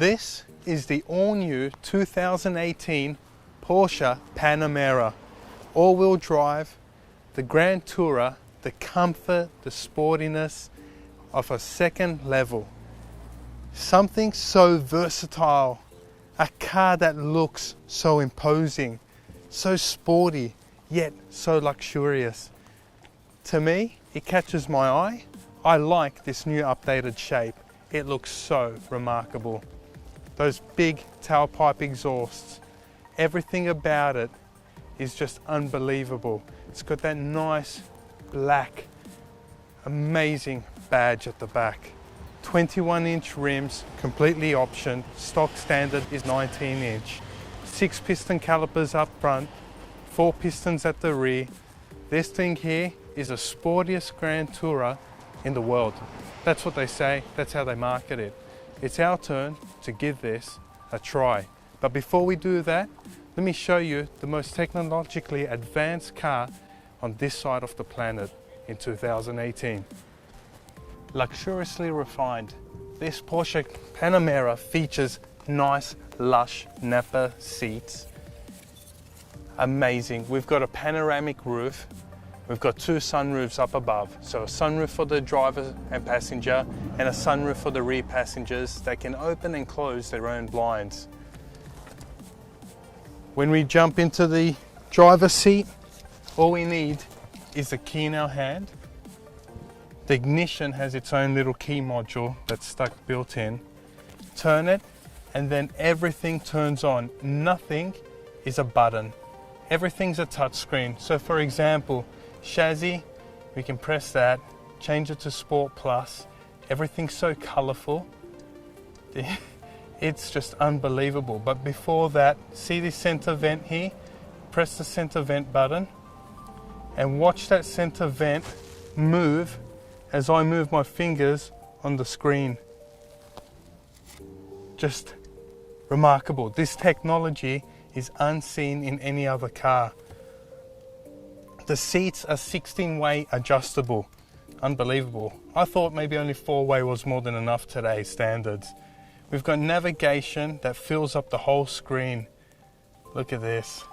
This is the all-new 2018 Porsche Panamera. All-wheel drive, the Grand Tourer, the comfort, the sportiness of a second level. Something so versatile, a car that looks so imposing, so sporty, yet so luxurious. To me, it catches my eye. I like this new updated shape. It looks so remarkable. Those big tailpipe exhausts, everything about it is just unbelievable. It's got that nice black, amazing badge at the back. 21-inch rims, completely optioned. Stock standard is 19-inch. 6 piston calipers up front, 4 pistons at the rear. This thing here is the sportiest Grand Tourer in the world. That's what they say, that's how they market it. It's our turn to give this a try. But before we do that, let me show you the most technologically advanced car on this side of the planet in 2018. Luxuriously refined, this Porsche Panamera features nice, lush Nappa seats. Amazing. We've got a panoramic roof. We've got 2 sunroofs up above. So a sunroof for the driver and passenger and a sunroof for the rear passengers. They can open and close their own blinds. When we jump into the driver's seat, all we need is a key in our hand. The ignition has its own little key module that's stuck built in. Turn it and then everything turns on. Nothing is a button. Everything's a touch screen. So for example, chassis, we can press that, change it to Sport Plus. Everything's so colorful. It's just unbelievable. But before that, see this center vent here? Press the center vent button and watch that center vent move as I move my fingers on the screen. Just remarkable. This technology is unseen in any other car. The seats are 16-way adjustable. Unbelievable. I thought maybe only 4-way was more than enough today's standards. We've got navigation that fills up the whole screen. Look at this.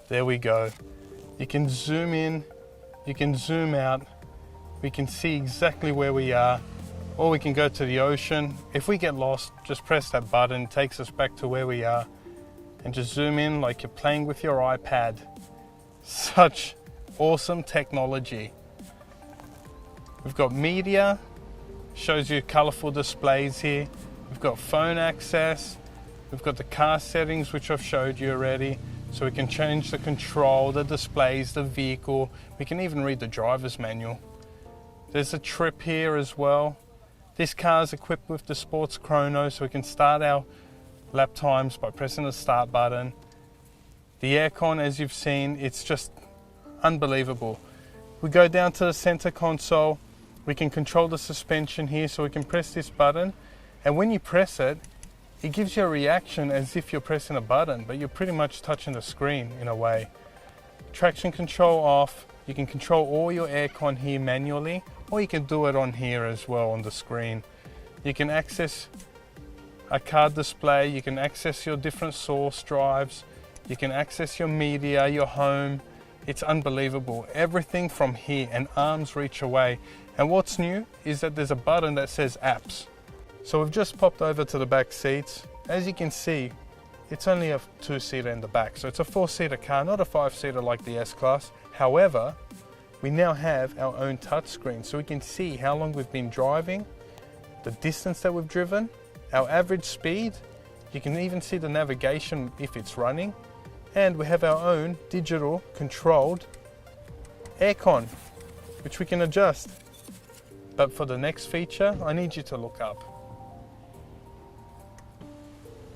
There we go. You can zoom in, you can zoom out. We can see exactly where we are. Or we can go to the ocean. If we get lost, just press that button, it takes us back to where we are. And just zoom in like you're playing with your iPad. Such awesome technology. We've got media, shows you colorful displays here. We've got phone access. We've got the car settings, which I've showed you already. So we can change the control, the displays, the vehicle. We can even read the driver's manual. There's a trip here as well. This car is equipped with the sports chrono, so we can start our lap times by pressing the start button. The aircon, as you've seen, it's just unbelievable. We go down to the center console. We can control the suspension here, so we can press this button. And when you press it, it gives you a reaction as if you're pressing a button, but you're pretty much touching the screen in a way. Traction control off. You can control all your aircon here manually, or you can do it on here as well on the screen. You can access a card display, you can access your different source drives, you can access your media, your home. It's unbelievable. Everything from here, an arm's reach away. And what's new is that there's a button that says apps. So we've just popped over to the back seats. As you can see, it's only a 2-seater in the back. So it's a 4-seater car, not a 5-seater like the S-Class. However, we now have our own touchscreen, so we can see how long we've been driving, the distance that we've driven, our average speed. You can even see the navigation if it's running. And we have our own digital controlled aircon, which we can adjust. But for the next feature, I need you to look up.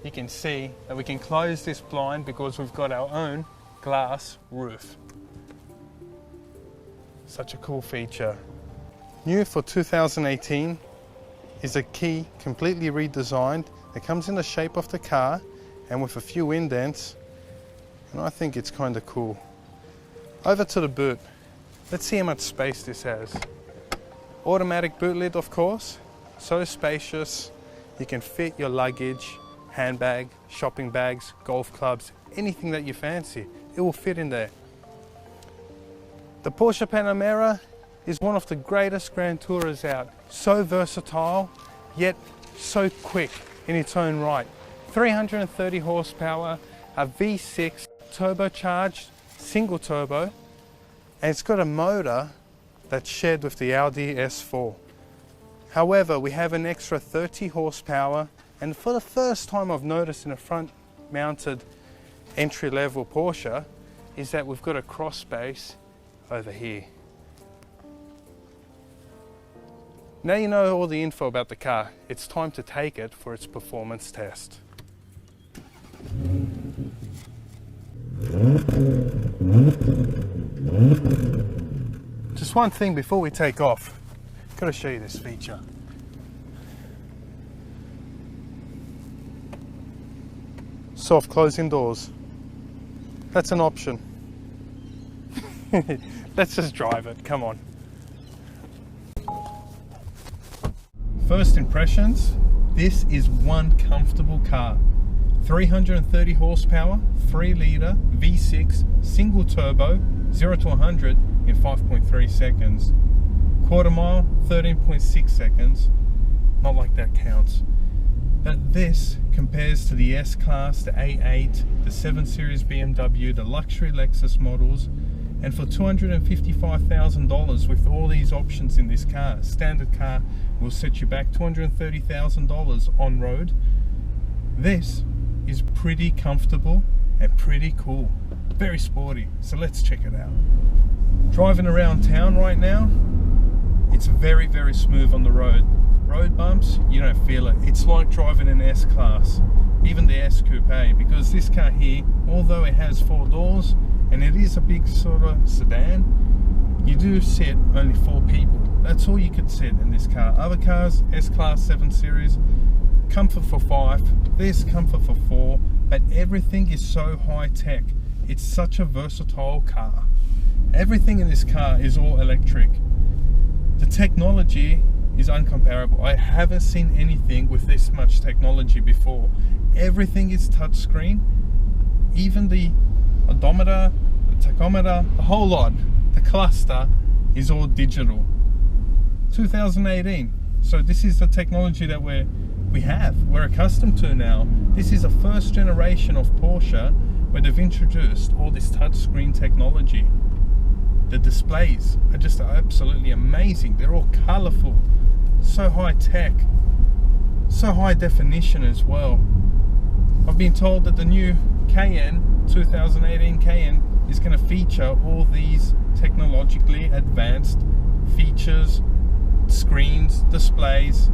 You can see that we can close this blind because we've got our own glass roof. Such a cool feature. New for 2018 is a key completely redesigned. It comes in the shape of the car and with a few indents, and I think it's kind of cool. Over to the boot. Let's see how much space this has. Automatic boot lid, of course, so spacious. You can fit your luggage, handbag, shopping bags, golf clubs, anything that you fancy. It will fit in there. The Porsche Panamera is one of the greatest Grand Tourers out. So versatile, yet so quick in its own right. 330 horsepower, a V6 turbocharged single turbo, and it's got a motor that's shared with the Audi S4. However, we have an extra 30 horsepower, and for the first time I've noticed in a front mounted entry-level Porsche is that we've got a cross space over here. Now you know all the info about the car, it's time to take it for its performance test. Just one thing before we take off, got to show you this feature. Soft closing doors. That's an option. Let's just drive it, come on. First impressions, this is one comfortable car. 330 horsepower, 3 litre V6 single turbo, 0 to 100 in 5.3 seconds. Quarter mile, 13.6 seconds. Not like that counts. But this compares to the S-Class, the A8, the 7 Series BMW, the luxury Lexus models, and for $255,000 with all these options in this car, standard car will set you back $230,000 on road. This is pretty comfortable and pretty cool. Very sporty, so let's check it out. Driving around town right now, it's very, very smooth on the road. Road bumps, you don't feel it. It's like driving an S-Class, even the S-Coupe, because this car here, although it has 4 doors, and it is a big sort of sedan, you do sit only 4 people. That's all you could sit in this car. Other cars, S-Class, 7 Series, comfort for 5, there's comfort for 4, but everything is so high tech. It's such a versatile car. Everything in this car is all electric. The technology is uncomparable. I haven't seen anything with this much technology before. Everything is touchscreen, even the odometer, the tachometer, the whole lot. The cluster is all digital. 2018. So this is the technology that we're accustomed to now. This is the first generation of Porsche where they've introduced all this touchscreen technology. The displays are just absolutely amazing. They're all colorful, so high tech, so high definition as well. I've been told that the new Cayenne, 2018 Cayenne, is going to feature all these technologically advanced features, screens, displays,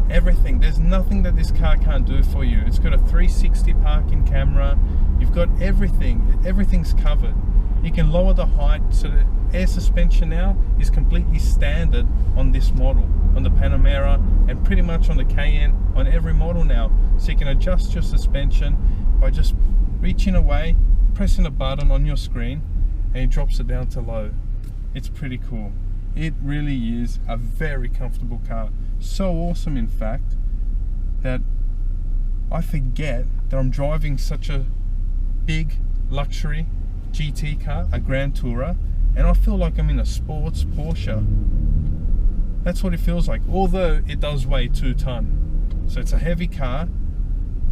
everything. There's nothing that this car can't do for you. It's got a 360 parking camera. You've got everything. Everything's covered. You can lower the height, so the air suspension now is completely standard on this model, on the Panamera, and pretty much on the Cayenne, on every model now. So you can adjust your suspension by just reaching away, pressing a button on your screen, and it drops it down to low. It's pretty cool. It really is a very comfortable car. So awesome, in fact, that I forget that I'm driving such a big luxury GT car, a Grand Tourer, and I feel like I'm in a sports Porsche. That's what it feels like, although it does weigh 2 tons. So it's a heavy car,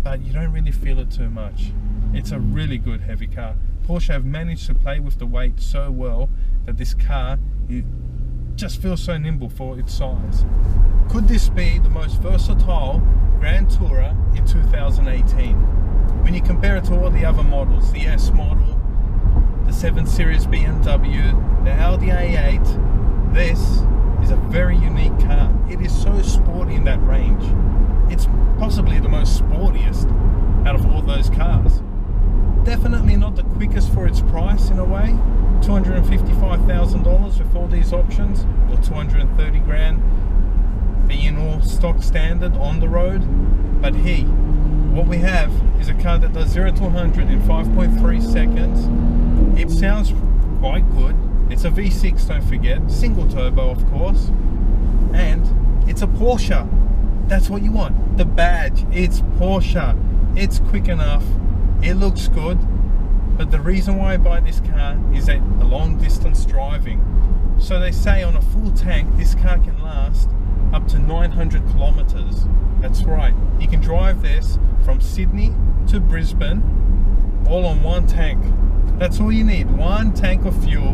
but you don't really feel it too much. It's a really good heavy car. Porsche have managed to play with the weight so well that this car, it just feels so nimble for its size. Could this be the most versatile Grand Tourer in 2018? When you compare it to all the other models, the S model, the 7 Series BMW, the Audi A8, this is a very unique car. It is so sporty in that range. It's possibly the most sportiest out of all those cars. Definitely not the quickest for its price in a way. $255,000 with all these options, or 230 grand being all stock standard on the road. But hey, what we have is a car that does 0 to 100 in 5.3 seconds. It sounds quite good. It's a V6, don't forget, single turbo of course, and it's a Porsche. That's what you want. The badge, it's Porsche. It's quick enough, it looks good, but the reason why I buy this car is that the long distance driving. So they say on a full tank, this car can last up to 900 kilometers. That's right, you can drive this from Sydney to Brisbane all on one tank. That's all you need, one tank of fuel,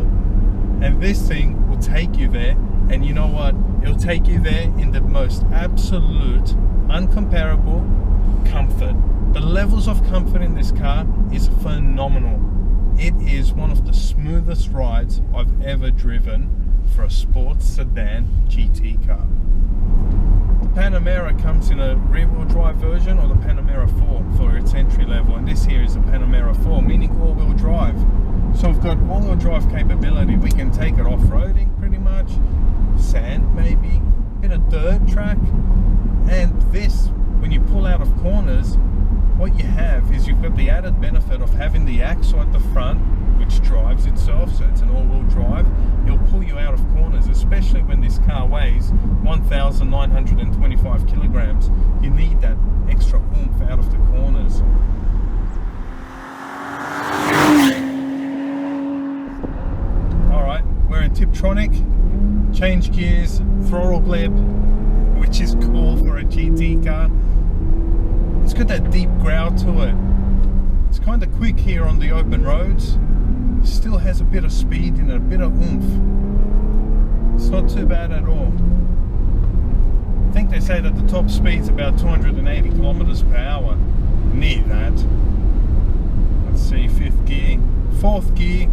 and this thing will take you there. And you know what? It'll take you there in the most absolute, uncomparable comfort. The levels of comfort in this car is phenomenal. It is one of the smoothest rides I've ever driven for a sports sedan GT car. The Panamera comes in a rear-wheel drive version, or the Panamera 4 for its entry level, and this here is a Panamera 4, meaning all-wheel drive. So we've got all-wheel drive capability. We can take it off-roading pretty much, sand maybe, bit of dirt track, and this, when you pull out of corners, what you have is you've got the added benefit of having the axle at the front, which drives itself, so it's an all-wheel drive. It'll pull you out of corners, especially when this car weighs 1,925 kilograms. You need that extra oomph out of the corners. Alright, we're in Tiptronic, change gears, throttle blip, which is cool for a GT car. It's got that deep growl to it. It's kind of quick here on the open roads. Still has a bit of speed in it, a bit of oomph. It's not too bad at all. I think they say that the top speed's about 280 kilometers per hour. Near that. Let's see, 5th gear. 4th gear.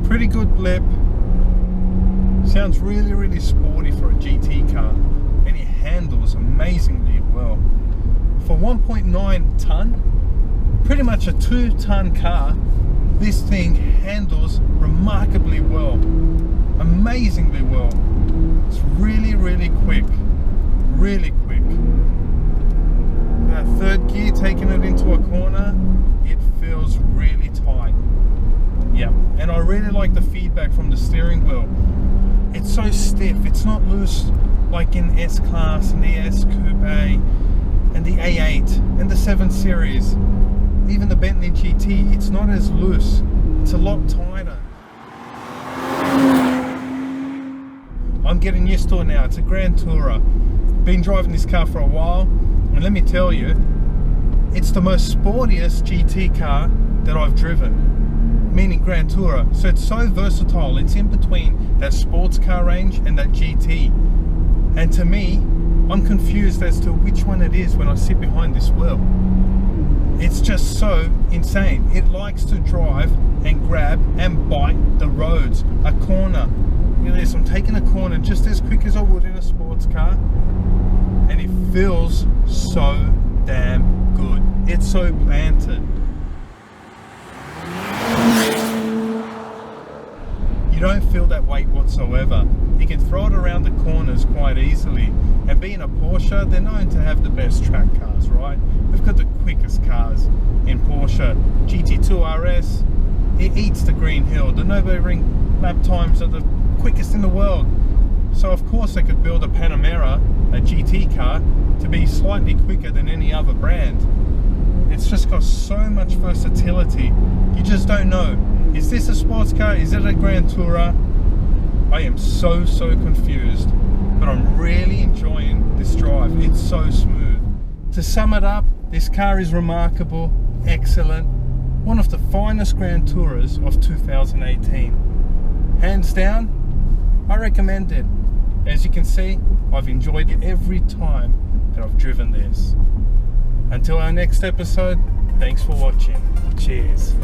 Pretty good blip. Sounds really, really sporty for a GT car. And it handles amazingly well. For 1.9 ton, pretty much a 2-ton car, this thing handles remarkably well, amazingly well. It's really, really quick, really quick. That 3rd gear, taking it into a corner, it feels really tight. Yeah, and I really like the feedback from the steering wheel. It's so stiff, it's not loose like in S-Class and the S-Coupe and the A8 and the 7 Series, even the Bentley GT. It's not as loose, it's a lot tighter. I'm getting used to it now. It's a Grand Tourer. Been driving this car for a while, and let me tell you, it's the most sportiest GT car that I've driven, meaning Grand Tourer. So it's so versatile. It's in between that sports car range and that GT. And to me, I'm confused as to which one it is when I sit behind this wheel. It's just so insane. It likes to drive and grab and bite the roads. A corner. Look at this, I'm taking a corner just as quick as I would in a sports car. And it feels so damn good. It's so planted. You don't feel that weight whatsoever. You can throw it around the corners quite easily. And being a Porsche, they're known to have the best track cars, right? We've got the quickest cars in Porsche. GT2 RS, it eats the Green Hill. The Nürburgring lap times are the quickest in the world. So of course they could build a Panamera, a GT car, to be slightly quicker than any other brand. It's just got so much versatility. You just don't know. Is this a sports car? Is it a Grand Tourer? I am so confused, but I'm really enjoying this drive. It's so smooth. To sum it up, this car is remarkable, excellent, one of the finest Grand Tourers of 2018. Hands down, I recommend it. As you can see, I've enjoyed it every time that I've driven this. Until our next episode, thanks for watching. Cheers.